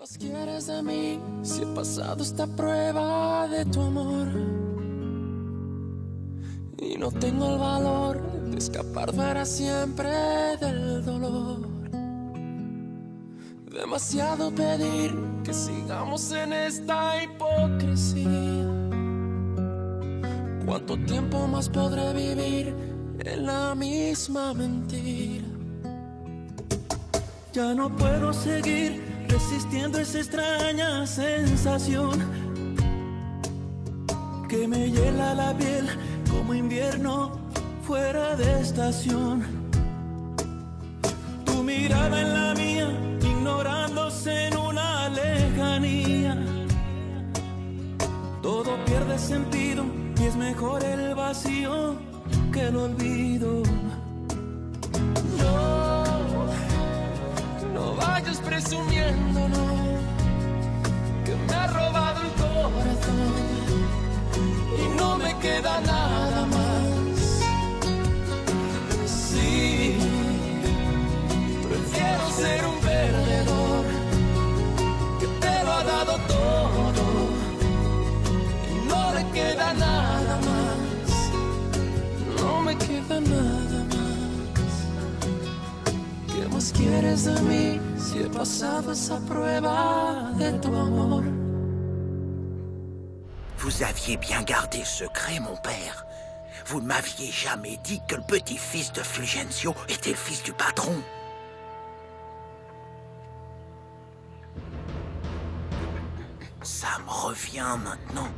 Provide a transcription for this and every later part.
más quieres de mí si he pasado esta prueba de tu amor? Y no tengo el valor de escapar para siempre del dolor. Demasiado pedir que sigamos en esta hipocresía. ¿Cuánto tiempo más podré vivir en la misma mentira? Ya no puedo seguir resistiendo esa extraña sensación que me hiela la piel como invierno fuera de estación. Tu mirada en la mía, ignorándose en una lejanía. Todo pierde sentido y es mejor el vacío que el olvido. No vayas presumiendo, no, que me ha robado el corazón y no me queda nada más. Sí, prefiero ser un perdedor que te lo ha dado todo y no le queda nada más. No me queda nada más. ¿Qué más quieres de mí si he pasado esa prueba de tu amor? Vous aviez bien gardé secret, mon père. Vous ne m'aviez jamais dit que le petit-fils de Fulgencio était le fils du patron. Ça me revient maintenant.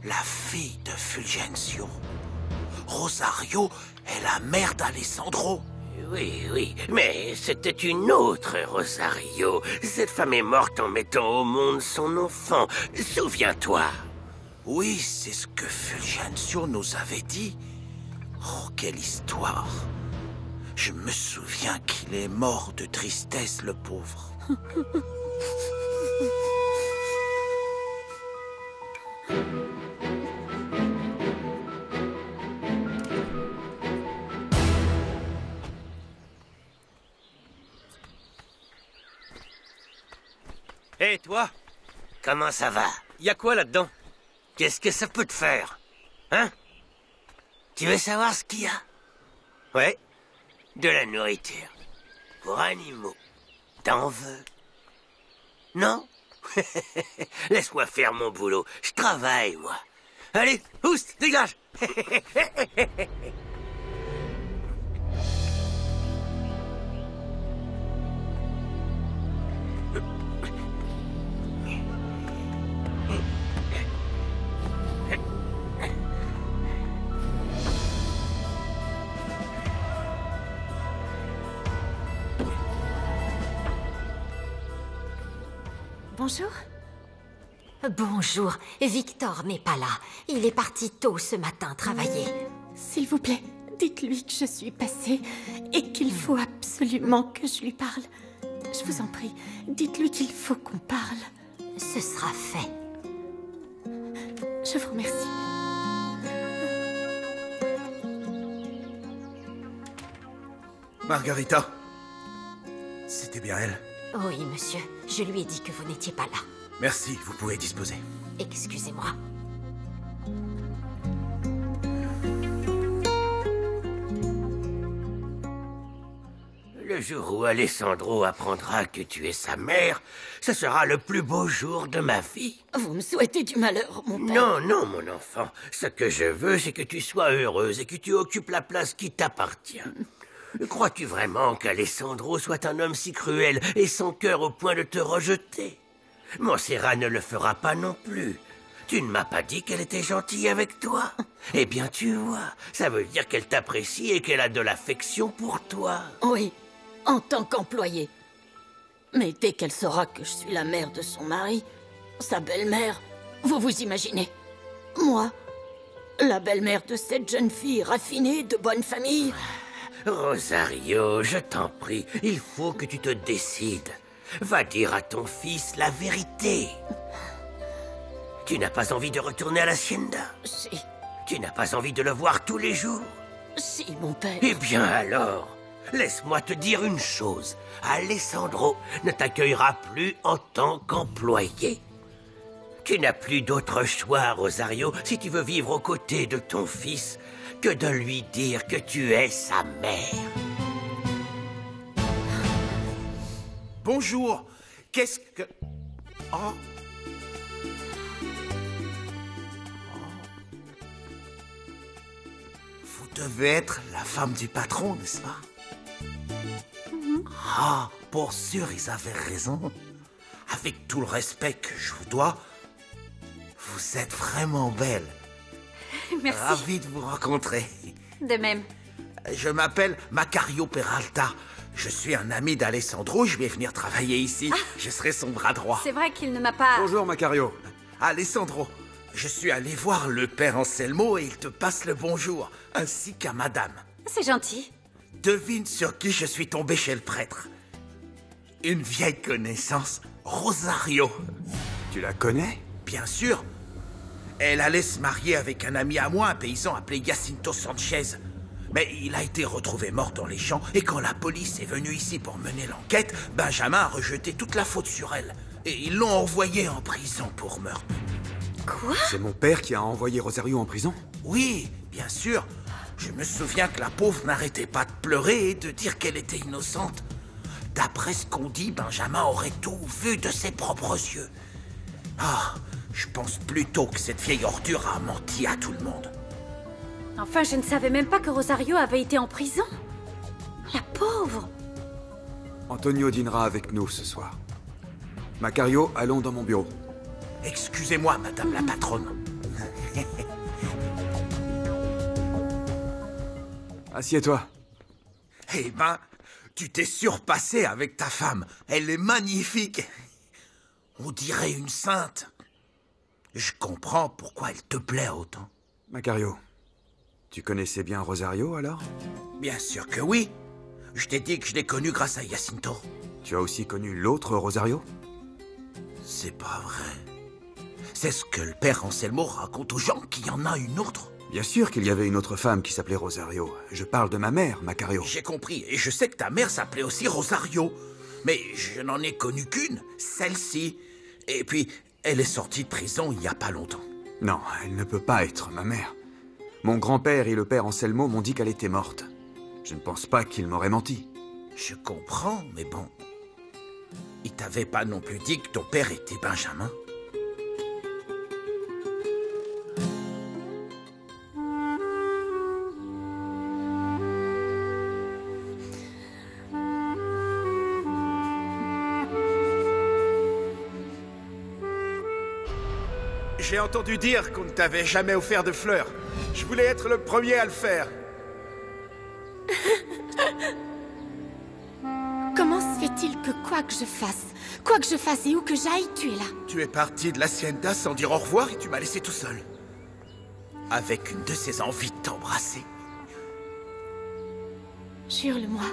La fille de Fulgencio. Rosario est la mère d'Alessandro. Oui, mais c'était une autre Rosario. Cette femme est morte en mettant au monde son enfant. Souviens-toi. Oui, c'est ce que Fulgencio nous avait dit. Oh, quelle histoire. Je me souviens qu'il est mort de tristesse, le pauvre. Hé, toi? Comment ça va? Y a quoi là-dedans? Qu'est-ce que ça peut te faire? Hein? Tu veux savoir ce qu'il y a? Ouais, de la nourriture. Pour animaux. T'en veux? Non? Laisse-moi faire mon boulot. Je travaille, moi. Allez, oust, dégage! Bonjour. Bonjour. Victor n'est pas là. Il est parti tôt ce matin travailler. S'il vous plaît, dites-lui que je suis passée et qu'il faut absolument que je lui parle. Je vous en prie, dites-lui qu'il faut qu'on parle. Ce sera fait. Je vous remercie. Margarita. C'était bien elle. Oui, monsieur. Je lui ai dit que vous n'étiez pas là. Merci, vous pouvez disposer. Excusez-moi. Le jour où Alessandro apprendra que tu es sa mère, ce sera le plus beau jour de ma vie. Vous me souhaitez du malheur, mon père. Non, non, mon enfant. Ce que je veux, c'est que tu sois heureuse et que tu occupes la place qui t'appartient. Crois-tu vraiment qu'Alessandro soit un homme si cruel et sans cœur au point de te rejeter? Montserrat ne le fera pas non plus. Tu ne m'as pas dit qu'elle était gentille avec toi? Eh bien, tu vois, ça veut dire qu'elle t'apprécie et qu'elle a de l'affection pour toi. Oui, en tant qu'employée. Mais dès qu'elle saura que je suis la mère de son mari, sa belle-mère, vous vous imaginez? Moi, la belle-mère de cette jeune fille raffinée, de bonne famille. Rosario, je t'en prie, il faut que tu te décides. Va dire à ton fils la vérité. Tu n'as pas envie de retourner à l'hacienda? Si. Tu n'as pas envie de le voir tous les jours? Si, mon père. Eh bien alors, Laisse-moi te dire une chose. Alessandro ne t'accueillera plus en tant qu'employé. Tu n'as plus d'autre choix, Rosario, si tu veux vivre aux côtés de ton fils, que de lui dire que tu es sa mère. Bonjour. Qu'est-ce que... Oh. Vous devez être la femme du patron, n'est-ce pas? Ah, pour sûr, ils avaient raison. Avec tout le respect que je vous dois, vous êtes vraiment belle. Merci. Ravi de vous rencontrer. De même. Je m'appelle Macario Peralta. Je suis un ami d'Alessandro. Je vais venir travailler ici. Je serai son bras droit. C'est vrai qu'il ne m'a pas... Bonjour, Macario. Alessandro, je suis allé voir le père Anselmo et il te passe le bonjour, ainsi qu'à madame. C'est gentil. Devine sur qui je suis tombé chez le prêtre. Une vieille connaissance, Rosario. Tu la connais? Bien sûr. Elle allait se marier avec un ami à moi, un paysan appelé Jacinto Sanchez. Mais il a été retrouvé mort dans les champs, et quand la police est venue ici pour mener l'enquête, Benjamin a rejeté toute la faute sur elle. Et ils l'ont envoyée en prison pour meurtre. Quoi? C'est mon père qui a envoyé Rosario en prison? Oui, bien sûr. Je me souviens que la pauvre n'arrêtait pas de pleurer et de dire qu'elle était innocente. D'après ce qu'on dit, Benjamin aurait tout vu de ses propres yeux. Ah, je pense plutôt que cette vieille ordure a menti à tout le monde. Enfin, je ne savais même pas que Rosario avait été en prison. La pauvre. Antonio dînera avec nous ce soir. Macario, allons dans mon bureau. Excusez-moi, madame la patronne. Assieds-toi. Eh ben, tu t'es surpassé avec ta femme. Elle est magnifique. On dirait une sainte. Je comprends pourquoi elle te plaît autant. Macario, tu connaissais bien Rosario alors? Bien sûr que oui. Je t'ai dit que je l'ai connue grâce à Jacinto. Tu as aussi connu l'autre Rosario? C'est pas vrai. C'est ce que le père Anselmo raconte aux gens qu'il y en a une autre. Bien sûr qu'il y avait une autre femme qui s'appelait Rosario. Je parle de ma mère, Macario. J'ai compris, et je sais que ta mère s'appelait aussi Rosario. Mais je n'en ai connu qu'une, celle-ci. Et puis, elle est sortie de prison il y a pas longtemps. Non, elle ne peut pas être ma mère. Mon grand-père et le père Anselmo m'ont dit qu'elle était morte. Je ne pense pas qu'ils m'auraient menti. Je comprends, mais bon... Il t'avait pas non plus dit que ton père était Benjamin? J'ai entendu dire qu'on ne t'avait jamais offert de fleurs. Je voulais être le premier à le faire. Comment se fait-il que quoi que je fasse et où que j'aille, tu es là? Tu es parti de l'hacienda sans dire au revoir et tu m'as laissé tout seul. Avec une de ces envies de t'embrasser. Jure-le-moi.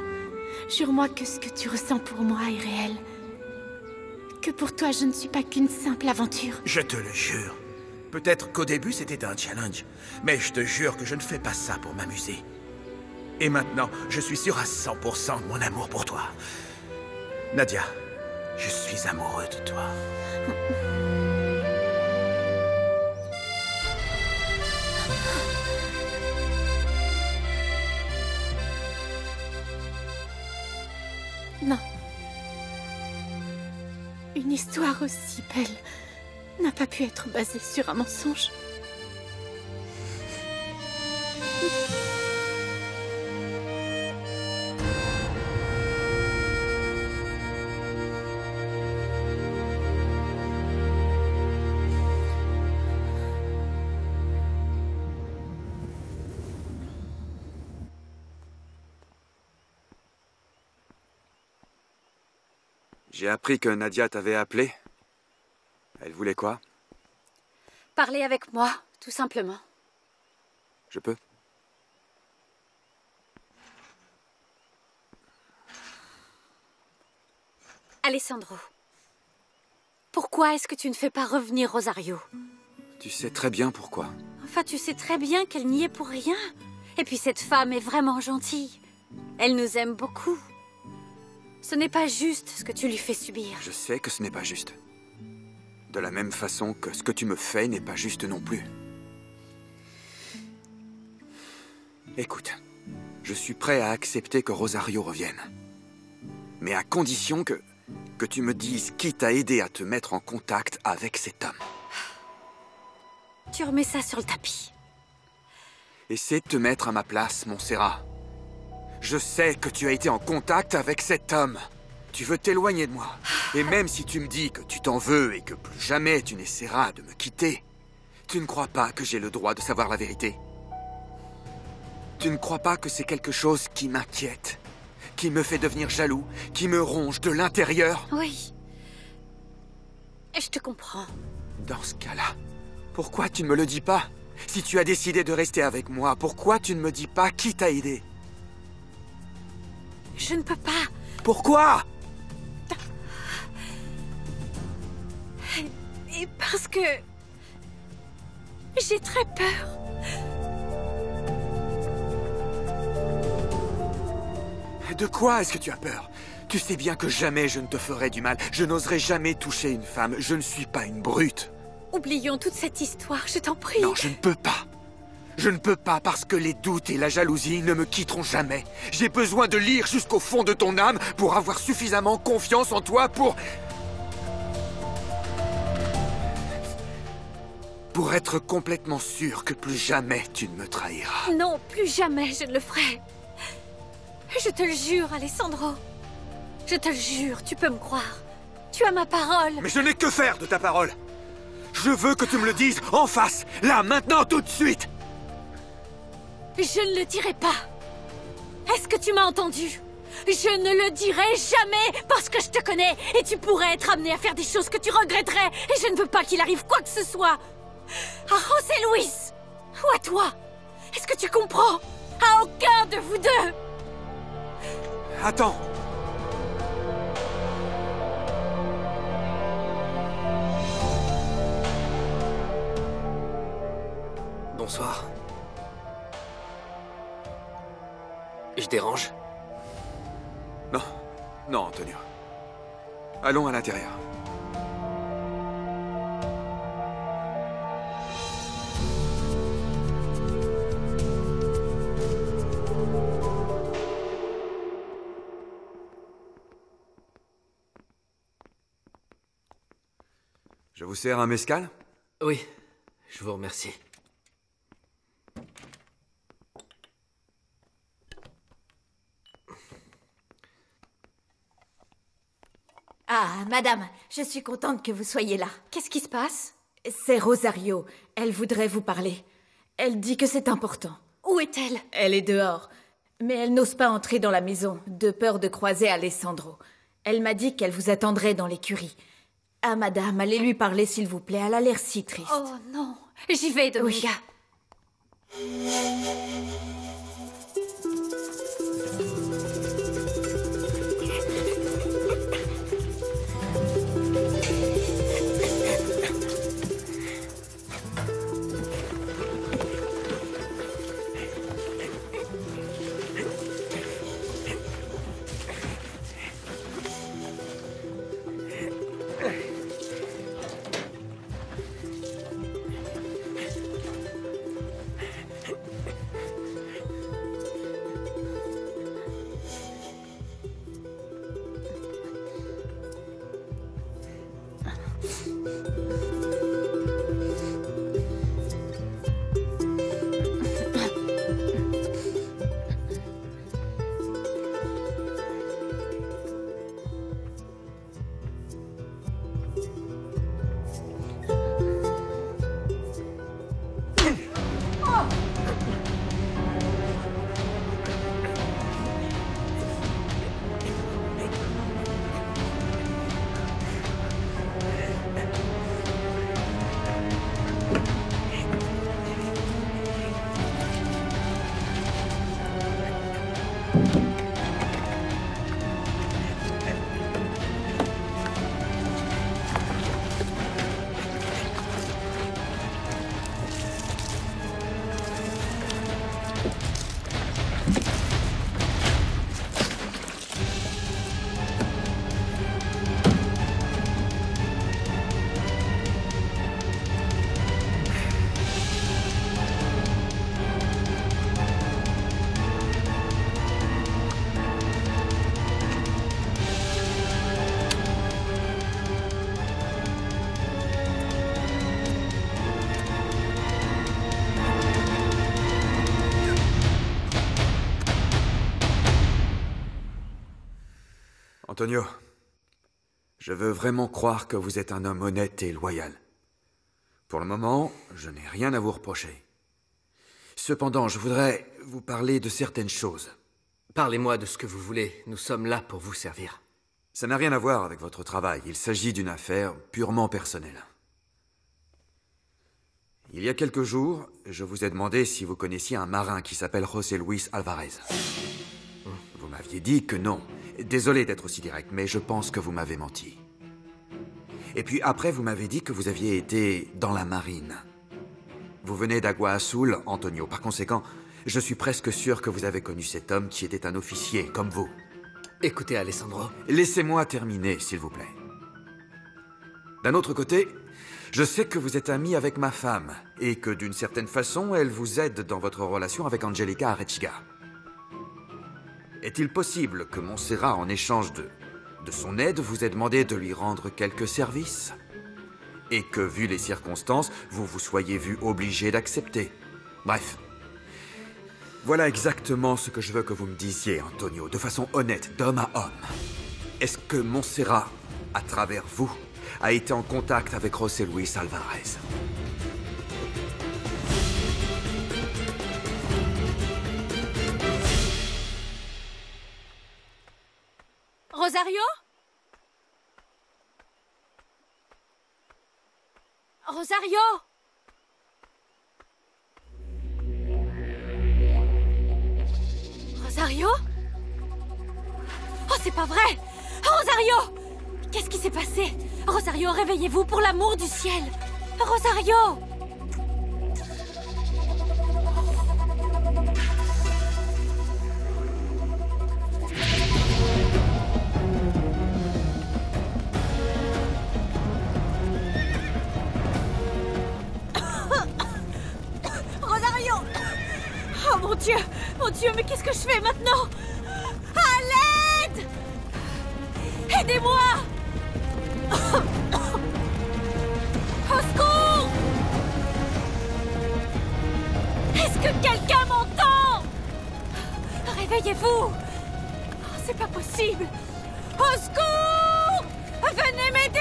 Jure-moi que ce que tu ressens pour moi est réel. Que pour toi, je ne suis pas qu'une simple aventure. Je te le jure. Peut-être qu'au début, c'était un challenge. Mais je te jure que je ne fais pas ça pour m'amuser. Et maintenant, je suis sûr à 100% de mon amour pour toi. Nadia, je suis amoureux de toi. Non. Une histoire aussi belle n'a pas pu être basée sur un mensonge. J'ai appris que Nadia t'avait appelé. Elle voulait quoi? Parlez avec moi, tout simplement. Je peux? Alessandro, pourquoi est-ce que tu ne fais pas revenir Rosario? Tu sais très bien pourquoi. Enfin, tu sais très bien qu'elle n'y est pour rien. Et puis cette femme est vraiment gentille. Elle nous aime beaucoup. Ce n'est pas juste ce que tu lui fais subir. Je sais que ce n'est pas juste. De la même façon que ce que tu me fais n'est pas juste non plus. Écoute, je suis prêt à accepter que Rosario revienne. Mais à condition que tu me dises qui t'a aidé à te mettre en contact avec cet homme. Tu remets ça sur le tapis. Essaie de te mettre à ma place, Montserrat. Je sais que tu as été en contact avec cet homme. Tu veux t'éloigner de moi. Et même si tu me dis que tu t'en veux et que plus jamais tu n'essaieras de me quitter, tu ne crois pas que j'ai le droit de savoir la vérité? Tu ne crois pas que c'est quelque chose qui m'inquiète, qui me fait devenir jaloux, qui me ronge de l'intérieur? Oui. Je te comprends. Dans ce cas-là, pourquoi tu ne me le dis pas? Si tu as décidé de rester avec moi, pourquoi tu ne me dis pas qui t'a aidé? Je ne peux pas. Pourquoi? Et parce que... j'ai très peur. De quoi est-ce que tu as peur? Tu sais bien que jamais je ne te ferai du mal. Je n'oserai jamais toucher une femme. Je ne suis pas une brute. Oublions toute cette histoire, je t'en prie. Non, je ne peux pas. Je ne peux pas parce que les doutes et la jalousie ne me quitteront jamais. J'ai besoin de lire jusqu'au fond de ton âme pour avoir suffisamment confiance en toi pour être complètement sûr que plus jamais tu ne me trahiras. Non, plus jamais je ne le ferai. Je te le jure, Alessandro. Je te le jure, tu peux me croire. Tu as ma parole. Mais je n'ai que faire de ta parole. Je veux que tu me le dises en face, là, maintenant, tout de suite. Je ne le dirai pas. Est-ce que tu m'as entendu? Je ne le dirai jamais parce que je te connais et tu pourrais être amené à faire des choses que tu regretterais et je ne veux pas qu'il arrive quoi que ce soit. À José Luis ou à toi. Est-ce que tu comprends? À aucun de vous deux. Attends. Bonsoir. Je dérange? Non, non, Antonio. Allons à l'intérieur. Je vous sers un mezcal? Oui, je vous remercie. Ah, madame, je suis contente que vous soyez là. Qu'est-ce qui se passe? C'est Rosario. Elle voudrait vous parler. Elle dit que c'est important. Où est-elle? Elle est dehors. Mais elle n'ose pas entrer dans la maison, de peur de croiser Alessandro. Elle m'a dit qu'elle vous attendrait dans l'écurie. Ah, madame, allez lui parler, s'il vous plaît. Elle a l'air si triste. Oh non, j'y vais, Dominga. Antonio, je veux vraiment croire que vous êtes un homme honnête et loyal. Pour le moment, je n'ai rien à vous reprocher. Cependant, je voudrais vous parler de certaines choses. Parlez-moi de ce que vous voulez. Nous sommes là pour vous servir. Ça n'a rien à voir avec votre travail. Il s'agit d'une affaire purement personnelle. Il y a quelques jours, je vous ai demandé si vous connaissiez un marin qui s'appelle José Luis Alvarez. Vous m'aviez dit que non. Désolé d'être aussi direct, mais je pense que vous m'avez menti. Et puis après, vous m'avez dit que vous aviez été dans la marine. Vous venez d'Agua Azul, Antonio. Par conséquent, je suis presque sûr que vous avez connu cet homme qui était un officier, comme vous. Écoutez, Alessandro. Laissez-moi terminer, s'il vous plaît. D'un autre côté, je sais que vous êtes ami avec ma femme, et que d'une certaine façon, elle vous aide dans votre relation avec Angelica Arechiga. Est-il possible que Montserrat, en échange de son aide, vous ait demandé de lui rendre quelques services? Et que, vu les circonstances, vous vous soyez vu obligé d'accepter? Bref. Voilà exactement ce que je veux que vous me disiez, Antonio, de façon honnête, d'homme à homme. Est-ce que Montserrat, à travers vous, a été en contact avec José Luis Alvarez? Rosario? Rosario? Rosario? Oh, c'est pas vrai! Rosario! Qu'est-ce qui s'est passé? Rosario, réveillez-vous pour l'amour du ciel! Rosario! Rosario! Oh mon Dieu, mais qu'est-ce que je fais maintenant? À l'aide! Aidez-moi! Au secours! Est-ce que quelqu'un m'entend? Réveillez-vous! Oh, c'est pas possible! Au secours! Venez m'aider!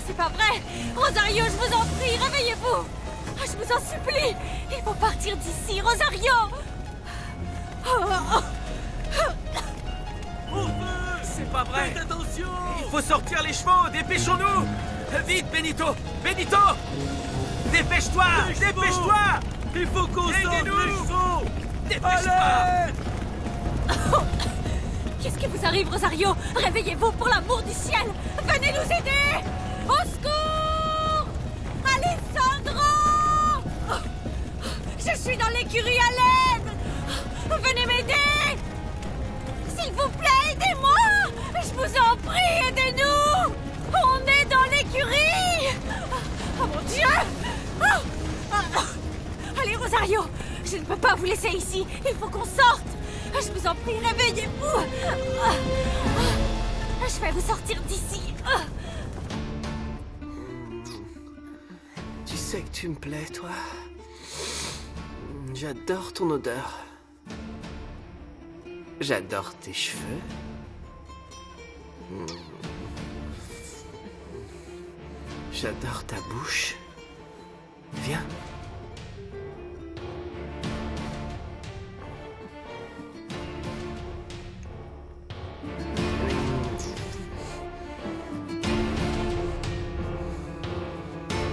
C'est pas vrai! Rosario, je vous en prie, réveillez-vous! Je vous en supplie! Il faut partir d'ici, Rosario! C'est pas vrai! Faites attention! Il faut sortir les chevaux! Dépêchons-nous! Vite, Benito! Benito! Dépêche-toi! Dépêche-toi! Il faut qu'on sorte Aidez-nous! les chevaux! Dépêche-toi! Allez! Qu'est-ce qui vous arrive, Rosario? Réveillez-vous pour l'amour du ciel! Venez nous aider! Au secours! Alessandro! Je suis dans l'écurie, à l'aide! Venez m'aider! S'il vous plaît, aidez-moi! Je vous en prie, aidez-nous! On est dans l'écurie! Oh mon Dieu! Allez, Rosario! Je ne peux pas vous laisser ici! Il faut qu'on sorte! Je vous en prie, réveillez-vous! Je vais vous sortir d'ici! Tu sais que tu me plais, toi. J'adore ton odeur. J'adore tes cheveux. J'adore ta bouche. Viens.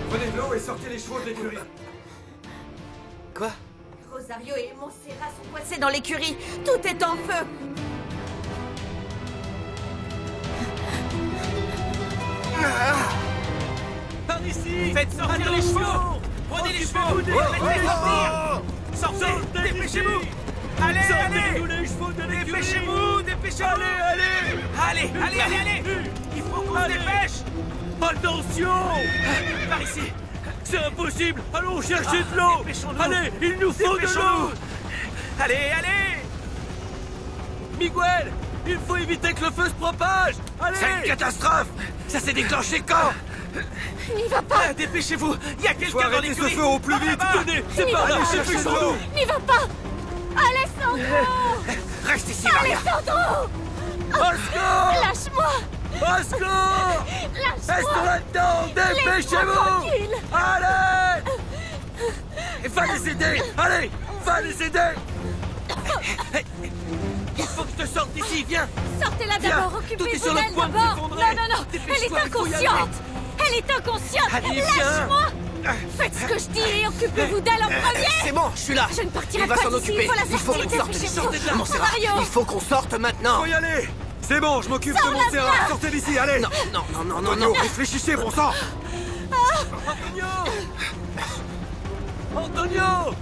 Prenez de l'eau et sortez les chevaux de l'écurie. Quoi? Rosario et Montserrat sont coincés dans l'écurie. Tout est en feu. Par ici! Faites sortir les chevaux! Prenez les chevaux! Faites-les sortir! Sortez! Dépêchez-vous! Allez, allez! Sortez-nous les chevaux de l'écurie! Dépêchez-vous! Dépêchez-vous! Allez! Allez! Il faut qu'on se dépêche! Attention! Par ici! C'est impossible! Allons chercher de l'eau! Dépêchons-nous! Allez, il nous faut de l'eau! Dépêchons-nous! Allez! Miguel! Il faut éviter que le feu se propage! Allez! C'est une catastrophe! Ça s'est déclenché quand? N'y va pas! Dépêchez-vous! Il y a Faut quelqu'un dans arrêter ce l'écurie! feu au plus vite! Venez, c'est N'y par va là! pas. Dépêchons-nous! N'y va pas! Alessandro! Reste ici, Maria. Alessandro! Au secours! Lâche-moi! Au secours! Lâche-moi! Restons là-dedans! Dépêchez-vous! Allez! Va les aider! Allez! Va les aider! Il faut que je te sorte d'ici, viens! Sortez-la Viens. d'abord, Tout est occupez-vous sur le d'elle point de d'abord! s'effondrer. Non, non, non! Elle est Dépêche-toi, il faut y aller. inconsciente! Elle est inconsciente! Allez, viens. Lâche-moi! Faites ce que je dis et occupez-vous d'elle en premier! C'est bon, je suis là. Je ne partirai Il va pas s'en d'ici, occuper. il faut la Il faut sortir, qu'on sorte dépêchez-vous. d'ici. Sortez de là. Montserrat, Mario. il faut qu'on sorte maintenant. Faut y aller! C'est bon, je m'occupe de Montserrat! Sortez d'ici, allez! Non, non, non, non, non, Antonio, non. réfléchissez, bon sang! Antonio! Antonio!